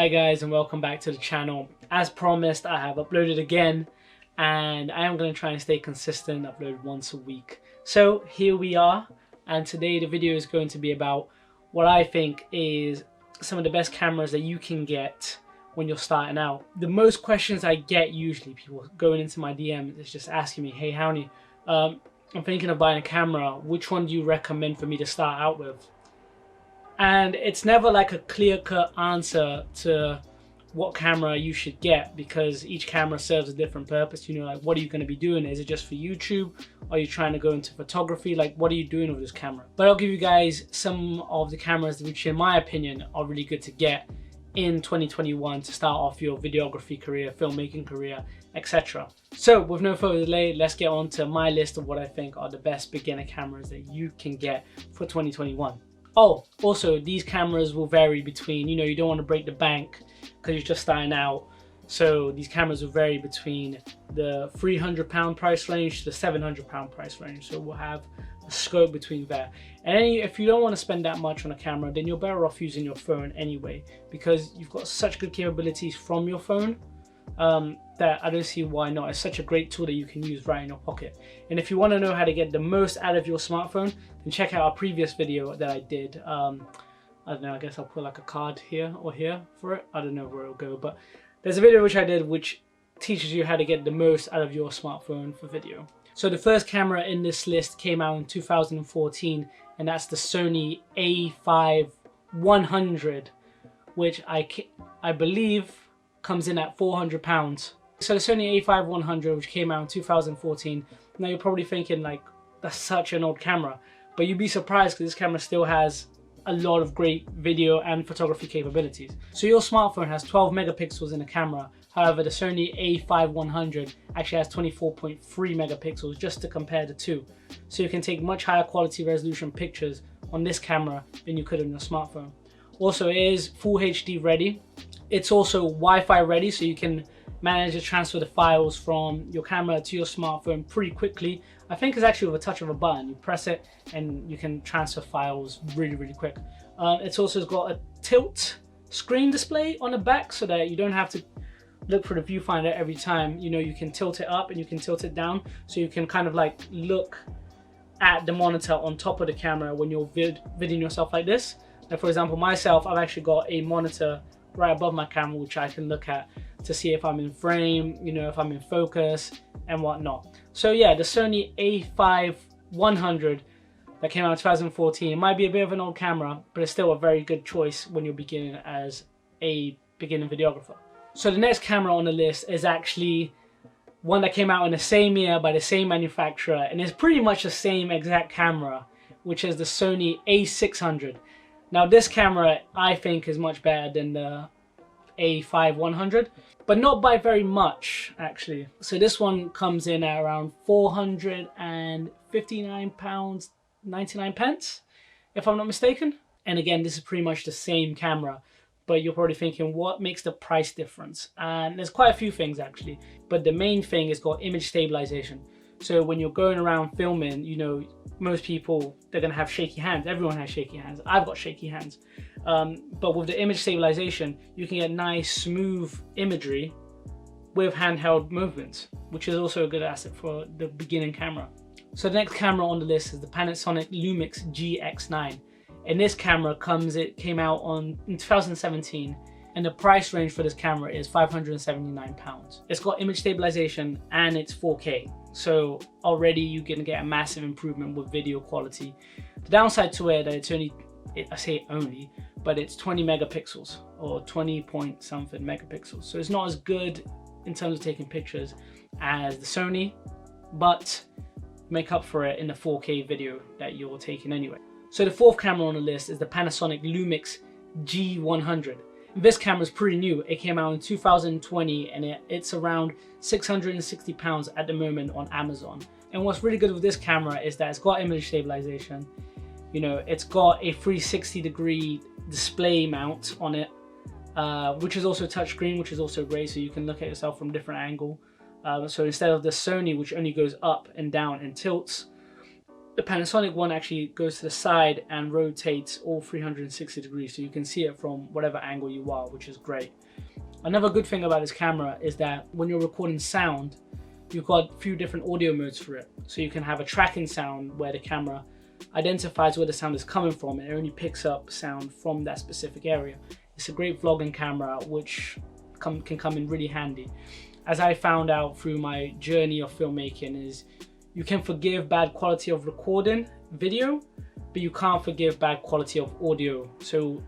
Hi guys, and welcome back to the channel. As promised, I have uploaded again, and I am going to try and stay consistent, upload once a week. So here we are, and today the video is going to be about what I think is some of the best cameras that you can get when you're starting out. The most questions I get usually, people going into my DM is just asking me, hey Howney, I'm thinking of buying a camera, which one do you recommend for me to start out with? And it's never like a clear-cut answer to what camera you should get, because each camera serves a different purpose. You know, like, what are you going to be doing? Is it just for YouTube? Are you trying to go into photography? Like, what are you doing with this camera? But I'll give you guys some of the cameras which, in my opinion, are really good to get in 2021 to start off your videography career, filmmaking career, etc. So with no further delay, let's get on to my list of what I think are the best beginner cameras that you can get for 2021. Oh, also, these cameras will vary between, you know, you don't want to break the bank because you're just starting out. So these cameras will vary between the £300 price range to the £700 price range. So we'll have a scope between there. And if you don't want to spend that much on a camera, then you're better off using your phone anyway, because you've got such good capabilities from your phone that I don't see why not. It's such a great tool that you can use right in your pocket. And if you want to know how to get the most out of your smartphone, then check out our previous video that I did. I don't know, I guess I'll put like a card here or here for it. I don't know where it'll go, but there's a video which I did which teaches you how to get the most out of your smartphone for video. So the first camera in this list came out in 2014, and that's the Sony A5100, which I believe comes in at £400. So the Sony A5100, which came out in 2014, now you're probably thinking like, that's such an old camera, but you'd be surprised because this camera still has a lot of great video and photography capabilities. So your smartphone has 12 megapixels in the camera. However, the Sony A5100 actually has 24.3 megapixels, just to compare the two. So you can take much higher quality resolution pictures on this camera than you could on your smartphone. Also, it is full HD ready. It's also Wi-Fi ready, so you can manage to transfer the files from your camera to your smartphone pretty quickly. I think it's actually with a touch of a button. You press it and you can transfer files really quick. It's also got a tilt screen display on the back, so that you don't have to look for the viewfinder every time. You know, you can tilt it up and you can tilt it down, so you can kind of like look at the monitor on top of the camera when you're videoing yourself like this. Now, for example, myself, I've actually got a monitor right above my camera which I can look at to see if I'm in frame, you know, if I'm in focus and whatnot. So yeah, the Sony A5100 that came out in 2014, it might be a bit of an old camera, but it's still a very good choice when you're beginning as a beginning videographer. So the next camera on the list is actually one that came out in the same year by the same manufacturer, and it's pretty much the same exact camera, which is the Sony A600. Now this camera I think is much better than the A5100, but not by very much actually. So this one comes in at around £459.99, if I'm not mistaken. And again, this is pretty much the same camera, but you're probably thinking, what makes the price difference? And there's quite a few things actually, but the main thing is got image stabilization. So when you're going around filming, you know, most people, they're gonna have shaky hands. Everyone has shaky hands. I've got shaky hands. But with the image stabilization, you can get nice, smooth imagery with handheld movements, which is also a good asset for the beginning camera. So the next camera on the list is the Panasonic Lumix GX9. And this camera came out in 2017, and the price range for this camera is £579. It's got image stabilization and it's 4K. So already you're gonna get a massive improvement with video quality. The downside to it, that it's only, I say only, but it's 20 megapixels or 20 point something megapixels. So it's not as good in terms of taking pictures as the Sony, but make up for it in the 4K video that you're taking anyway. So the fourth camera on the list is the Panasonic Lumix G100. This camera is pretty new. It came out in 2020, and it's around £660 at the moment on Amazon. And what's really good with this camera is that it's got image stabilization. You know, it's got a 360-degree display mount on it, which is also touchscreen, which is also great, so you can look at yourself from a different angle. So instead of the Sony, which only goes up and down and tilts, The Panasonic one actually goes to the side and rotates all 360 degrees, so you can see it from whatever angle you are, which is great. Another good thing about this camera is that when you're recording sound, you've got a few different audio modes for it. So you can have a tracking sound where the camera identifies where the sound is coming from and it only picks up sound from that specific area. It's a great vlogging camera which can come in really handy. As I found out through my journey of filmmaking, is you can forgive bad quality of recording video, but you can't forgive bad quality of audio. So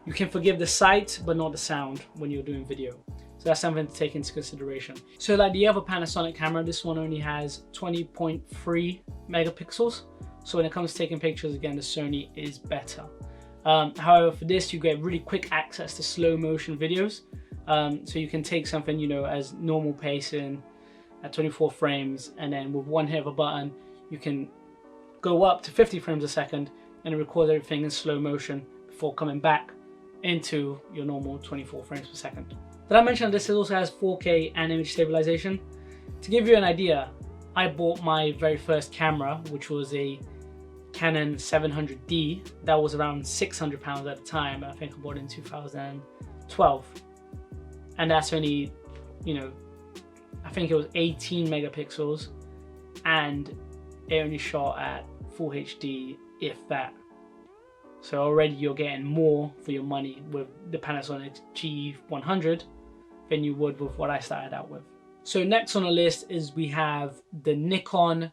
you can forgive the sight but not the sound when you're doing video. So that's something to take into consideration. So like the other Panasonic camera, this one only has 20.3 megapixels. So when it comes to taking pictures, again, the Sony is better. However, for this, you get really quick access to slow motion videos. So you can take something, you know, as normal pacing at 24 frames, and then with one hit of a button, you can go up to 50 frames a second and record everything in slow motion before coming back into your normal 24 frames per second. Did I mention this also has 4K and image stabilization? To give you an idea, I bought my very first camera, which was a Canon 700D. That was around £600 at the time. I think I bought it in 2012. And that's only, you know, I think it was 18 megapixels and it only shot at full HD, if that. So already you're getting more for your money with the Panasonic G100 than you would with what I started out with. So next on the list is we have the Nikon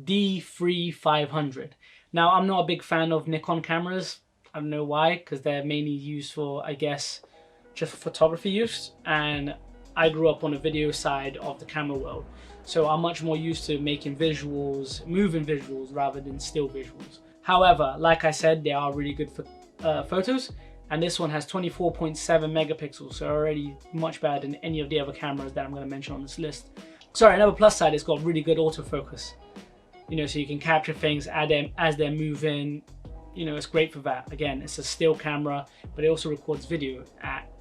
D3500. Now, I'm not a big fan of Nikon cameras. I don't know why, because they're mainly used for, I guess, just for photography use. And I grew up on the video side of the camera world. So I'm much more used to making visuals, moving visuals, rather than still visuals. However, like I said, they are really good for photos. And this one has 24.7 megapixels, so already much better than any of the other cameras that I'm going to mention on this list. Sorry, another plus side, it's got really good autofocus. You know, so you can capture things as they're moving. You know, it's great for that. Again, it's a still camera, but it also records video at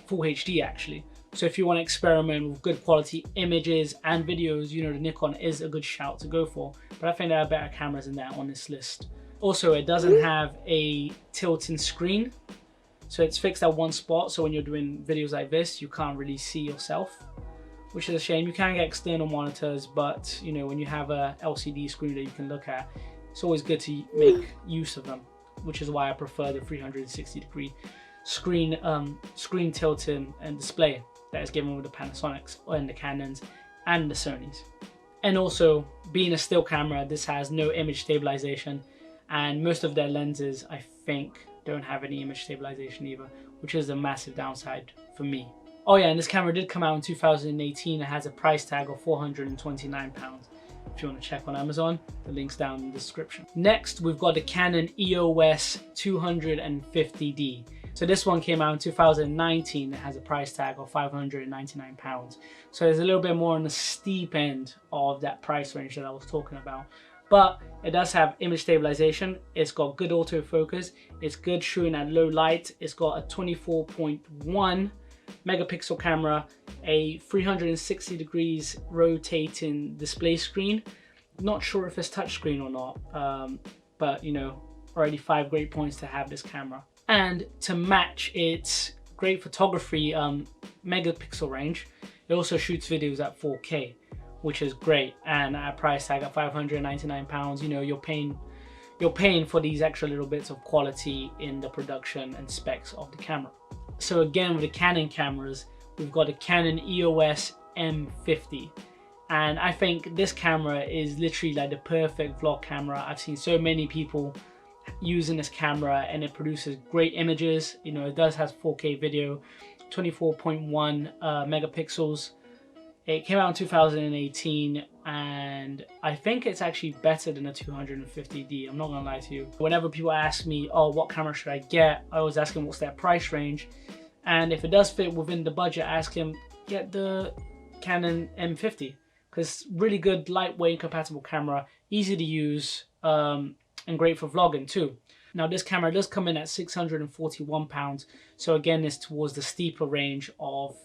full HD actually. So if you want to experiment with good quality images and videos, you know, the Nikon is a good shout to go for. But I think there are better cameras than that on this list. Also, it doesn't have a tilting screen. So it's fixed at one spot, so when you're doing videos like this, you can't really see yourself, which is a shame. You can get external monitors, but you know, when you have a LCD screen that you can look at, it's always good to make use of them, which is why I prefer the 360 degree screen tilting and display that is given with the Panasonics and the Canons and the Sonys. And also, being a still camera, this has no image stabilization, and most of their lenses, I think, don't have any image stabilization either, which is a massive downside for me. Oh yeah, and this camera did come out in 2018. It has a price tag of £429. If you want to check on Amazon, the link's down in the description. Next, we've got the Canon EOS 250D. So this one came out in 2019. It has a price tag of £599. So there's a little bit more on the steep end of that price range that I was talking about. But it does have image stabilization. It's got good autofocus. It's good shooting at low light. It's got a 24.1 megapixel camera, a 360 degrees rotating display screen. Not sure if it's touchscreen or not, but you know, already 5 great points to have this camera. And to match its great photography megapixel range, it also shoots videos at 4K. Which is great, and at a price tag at £599, you know, you're paying for these extra little bits of quality in the production and specs of the camera. So again, with the Canon cameras, we've got the Canon EOS M50, and I think this camera is literally like the perfect vlog camera. I've seen so many people using this camera, and it produces great images. You know, it does have 4K video, 24.1 megapixels. It came out in 2018, and I think it's actually better than a 250D. I'm not gonna lie to you. Whenever people ask me, oh, what camera should I get? I always ask them what's their price range. And if it does fit within the budget, I ask them, get the Canon M50. Because really good, lightweight, compatible camera, easy to use, and great for vlogging too. Now this camera does come in at £641. So again, it's towards the steeper range of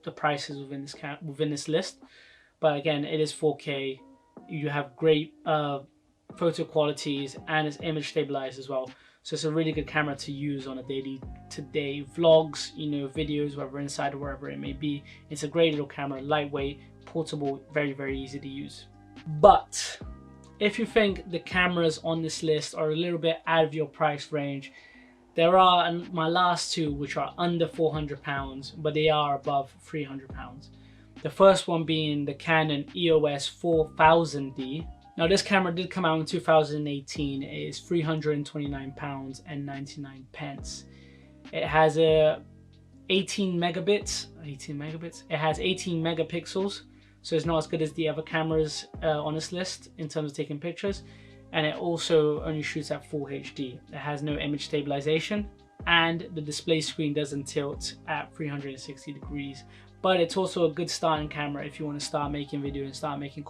the prices within this list, but again, it is 4K. You have great photo qualities, and it's image stabilized as well. So it's a really good camera to use on a day-to-day vlogs, you know, videos, whether inside or wherever it may be. It's a great little camera, lightweight, portable, very, very easy to use. But if you think the cameras on this list are a little bit out of your price range, there are my last two which are under £400, but they are above £300. The first one being the Canon EOS 4000D. Now this camera did come out in 2018. It is £329.99. It has a 18 megabits. It has 18 megapixels, so it's not as good as the other cameras on this list in terms of taking pictures. And it also only shoots at full HD. It has no image stabilization, and the display screen doesn't tilt at 360 degrees. But it's also a good starting camera if you want to start making video and start making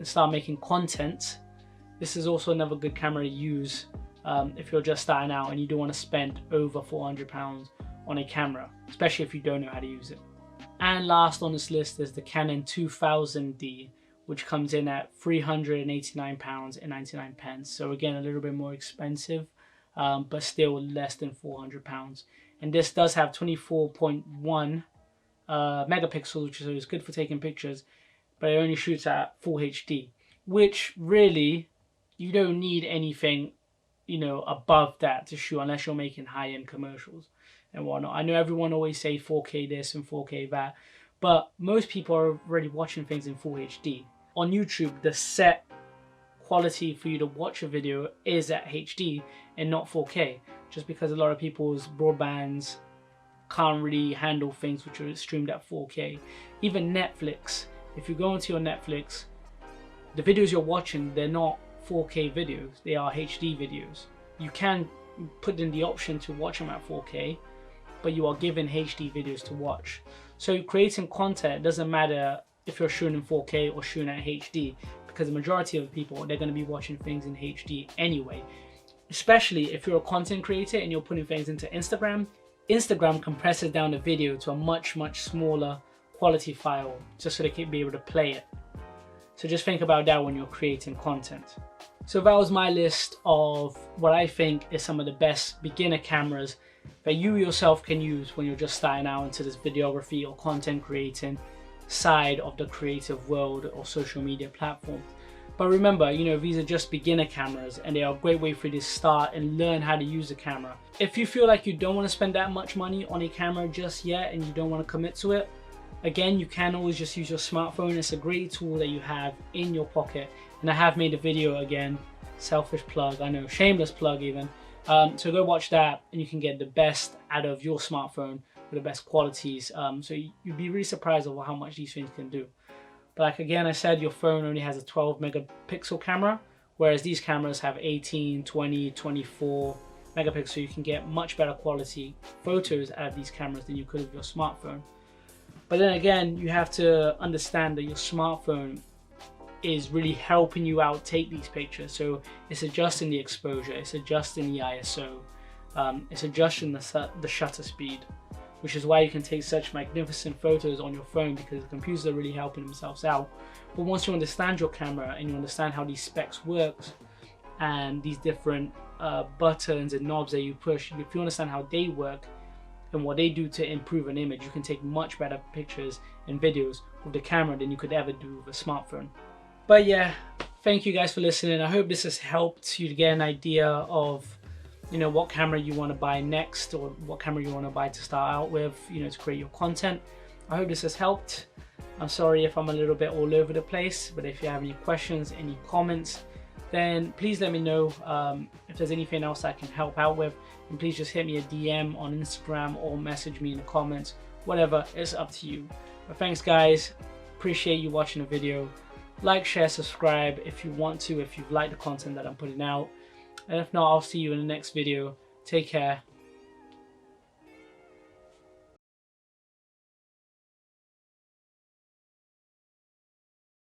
start making content. This is also another good camera to use if you're just starting out and you don't want to spend over £400 on a camera, especially if you don't know how to use it. And last on this list is the Canon 2000D, which comes in at £389.99. So again, a little bit more expensive, but still less than £400. And this does have 24.1 megapixels, which is good for taking pictures, but it only shoots at full HD, which really, you don't need anything, you know, above that to shoot unless you're making high-end commercials and whatnot. I know everyone always say 4K this and 4K that, but most people are already watching things in full HD. On YouTube, the set quality for you to watch a video is at HD and not 4K, just because a lot of people's broadbands can't really handle things which are streamed at 4K. Even Netflix, if you go into your Netflix, the videos you're watching, they're not 4K videos, they are HD videos. You can put in the option to watch them at 4K, but you are given HD videos to watch. So creating content, doesn't matter if you're shooting in 4K or shooting at HD, because the majority of the people, they're going to be watching things in HD anyway. Especially if you're a content creator and you're putting things into Instagram. Instagram compresses down the video to a much smaller quality file just so they can be able to play it. So just think about that when you're creating content. So that was my list of what I think is some of the best beginner cameras that you yourself can use when you're just starting out into this videography or content creating side of the creative world or social media platform. But remember, you know, these are just beginner cameras and they are a great way for you to start and learn how to use the camera. If you feel like you don't want to spend that much money on a camera just yet and you don't want to commit to it, again, you can always just use your smartphone. It's a great tool that you have in your pocket. And I have made a video again, selfish plug, I know, shameless plug even. So go watch that and you can get the best out of your smartphone with the best qualities. So you'd be really surprised over how much these things can do. But like again, I said, your phone only has a 12 megapixel camera, whereas these cameras have 18, 20, 24 megapixels. So you can get much better quality photos out of these cameras than you could with your smartphone. But then again, you have to understand that your smartphone is really helping you out take these pictures. So it's adjusting the exposure, it's adjusting the ISO, it's adjusting the shutter speed, which is why you can take such magnificent photos on your phone, because the computers are really helping themselves out. But once you understand your camera and you understand how these specs work and these different buttons and knobs that you push, if you understand how they work and what they do to improve an image, you can take much better pictures and videos with the camera than you could ever do with a smartphone. But yeah, thank you guys for listening. I hope this has helped you to get an idea of, you know, what camera you want to buy next, or what camera you want to buy to start out with, you know, to create your content. I hope this has helped. I'm sorry if I'm a little bit all over the place, but if you have any questions, any comments, then please let me know. If there's anything else I can help out with, and please just hit me a DM on Instagram or message me in the comments, whatever, it's up to you. But thanks guys, appreciate you watching the video. Like, share, subscribe if you want to, if you've liked the content that I'm putting out. And if not, I'll see you in the next video. Take care.